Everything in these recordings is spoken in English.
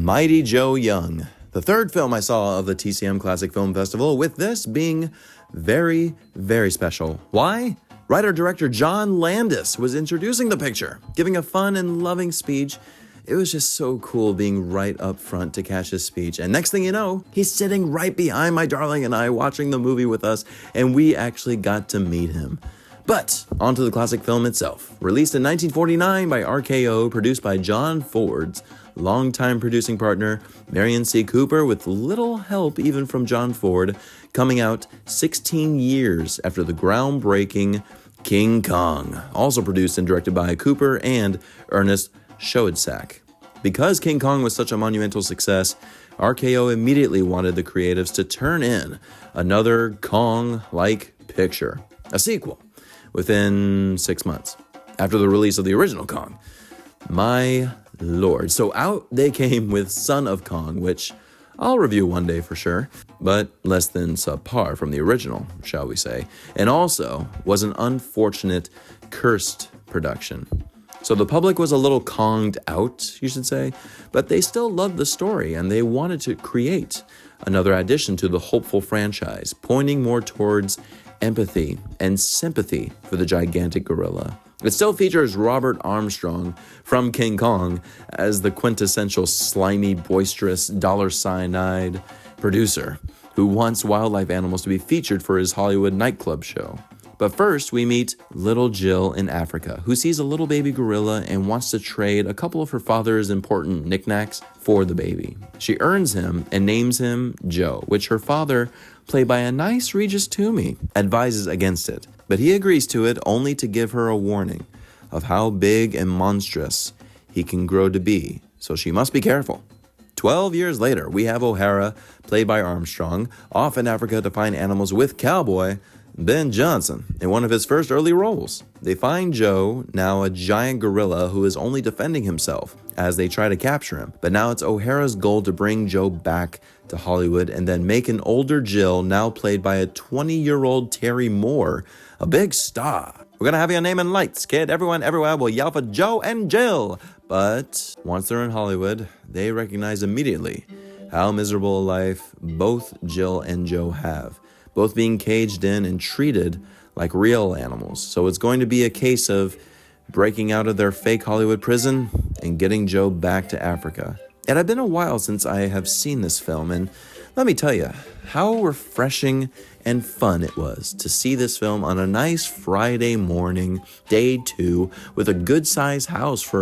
Mighty Joe Young, the third film I saw of the TCM Classic Film Festival, with this being very, very special. Why? Writer-director John Landis was introducing the picture, giving a fun and loving speech. It was just so cool being right up front to catch his speech. And next thing you know, he's sitting right behind my darling and I watching the movie with us, and we actually got to meet him. But onto the classic film itself. Released in 1949 by RKO, produced by John Ford's longtime producing partner, Marion C. Cooper, with little help even from John Ford, coming out 16 years after the groundbreaking King Kong. Also produced and directed by Cooper and ERNEST SCHOEDSACK. Because King Kong was such a monumental success, RKO immediately wanted the creatives to turn in another Kong-like picture, a sequel, within 6 months after the release of the original Kong. My lord. So out they came with Son of Kong, which I'll review one day for sure, but less than subpar from the original, shall we say, and also was an unfortunate, cursed production. So the public was a little Konged out, you should say, but they still loved the story and they wanted to create another addition to the hopeful franchise, pointing more towards empathy and sympathy for the gigantic gorilla. It still features Robert Armstrong from King Kong as the quintessential slimy, boisterous, dollar-sign-eyed producer who wants wildlife animals to be featured for his Hollywood nightclub show. But first, we meet little Jill in Africa, who sees a little baby gorilla and wants to trade a couple of her father's important knickknacks for the baby. She earns him and names him Joe, which her father, played by a nice Regis Toomey, advises against it. But he agrees to it only to give her a warning of how big and monstrous he can grow to be, so she must be careful. 12 years later, we have O'Hara, played by Armstrong, off in Africa to find animals with cowboy Ben Johnson in one of his first early roles. They find Joe, now a giant gorilla who is only defending himself as they try to capture him. But now it's O'Hara's goal to bring Joe back to Hollywood and then make an older Jill, now played by a 20-year-old Terry Moore, a big star. We're gonna have you on Name and Lights, kid. Everyone everywhere will yell for Joe and Jill. But once they're in Hollywood, they recognize immediately how miserable a life both Jill and Joe have, both being caged in and treated like real animals. So it's going to be a case of breaking out of their fake Hollywood prison and getting Joe back to Africa. It had been a while since I have seen this film, and let me tell you how refreshing and fun it was to see this film on a nice Friday morning, day 2, with a good-sized house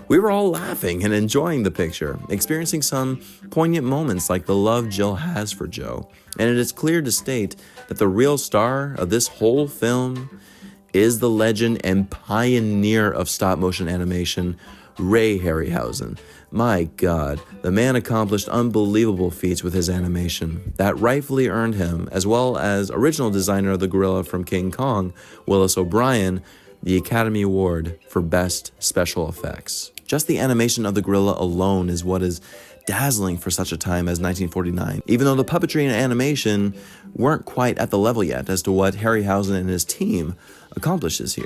we were all laughing and enjoying the picture, experiencing some poignant moments like the love Jill has for Joe. And it is clear to state that the real star of this whole film is the legend and pioneer of stop-motion animation, Ray Harryhausen. My God, the man accomplished unbelievable feats with his animation that rightfully earned him, as well as original designer of the gorilla from King Kong, Willis O'Brien, the Academy Award for Best Special Effects. Just the animation of the gorilla alone is what is dazzling for such a time as 1949, even though the puppetry and animation weren't quite at the level yet as to what Harryhausen and his team accomplishes here.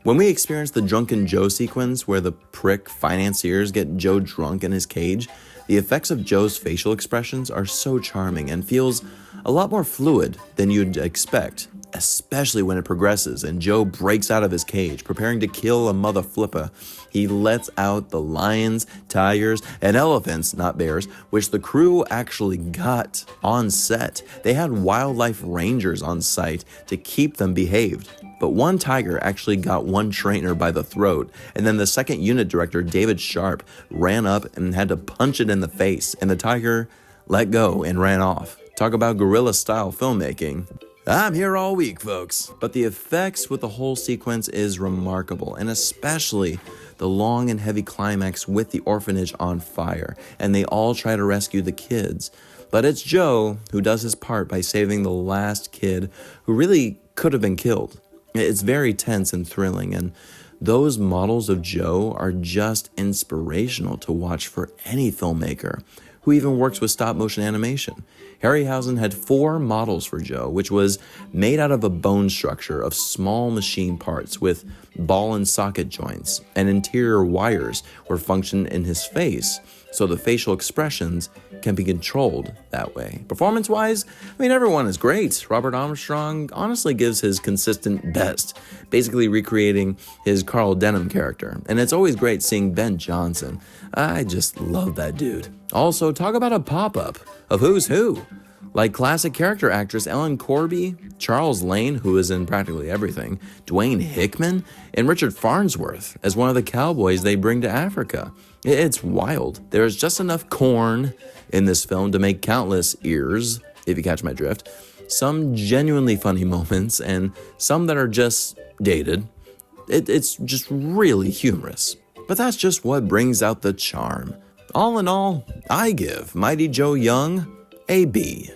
When we experience the Drunken Joe sequence where the prick financiers get Joe drunk in his cage, the effects of Joe's facial expressions are so charming and feels a lot more fluid than you'd expect, especially when it progresses and Joe breaks out of his cage, preparing to kill a mother flipper. He lets out the lions, tigers, and elephants, not bears, which the crew actually got on set. They had wildlife rangers on site to keep them behaved. But one tiger actually got one trainer by the throat, and then the second unit director, David Sharp, ran up and had to punch it in the face, and the tiger let go and ran off. Talk about guerrilla-style filmmaking. I'm here all week, folks. But the effects with the whole sequence is remarkable, and especially the long and heavy climax with the orphanage on fire, and they all try to rescue the kids. But it's Joe who does his part by saving the last kid who really could have been killed. It's very tense and thrilling, and those models of Joe are just inspirational to watch for any filmmaker who even works with stop-motion animation. Harryhausen had 4 models for Joe, which was made out of a bone structure of small machine parts with ball and socket joints, and interior wires were functioned in his face, so the facial expressions can be controlled that way. Performance-wise, everyone is great. Robert Armstrong honestly gives his consistent best, basically recreating his Carl Denham character. And it's always great seeing Ben Johnson. I just love that dude. Also, talk about a pop-up of who's who. Like classic character actress Ellen Corby, Charles Lane, who is in practically everything, Dwayne Hickman, and Richard Farnsworth as one of the cowboys they bring to Africa. It's wild. There's just enough corn in this film to make countless ears, if you catch my drift. Some genuinely funny moments, and some that are just dated. It's just really humorous. But that's just what brings out the charm. All in all, I give Mighty Joe Young a B.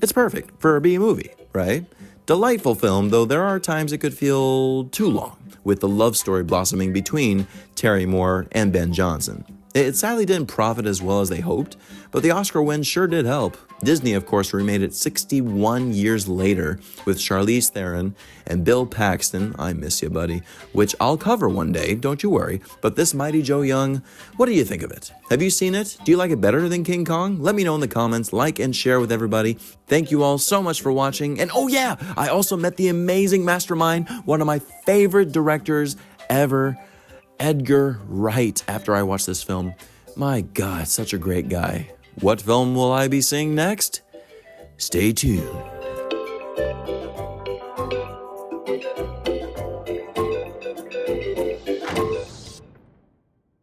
It's perfect for a B movie, right? Delightful film, though there are times it could feel too long, with the love story blossoming between Terry Moore and Ben Johnson. It sadly didn't profit as well as they hoped, but the Oscar win sure did help. Disney, of course, remade it 61 years later with Charlize Theron and Bill Paxton, I miss you, buddy, which I'll cover one day, don't you worry. But this Mighty Joe Young, what do you think of it? Have you seen it? Do you like it better than King Kong? Let me know in the comments, like and share with everybody. Thank you all so much for watching. And oh yeah, I also met the amazing mastermind, one of my favorite directors ever, Edgar Wright, after I watched this film. My God, such a great guy. What film will I be seeing next? Stay tuned.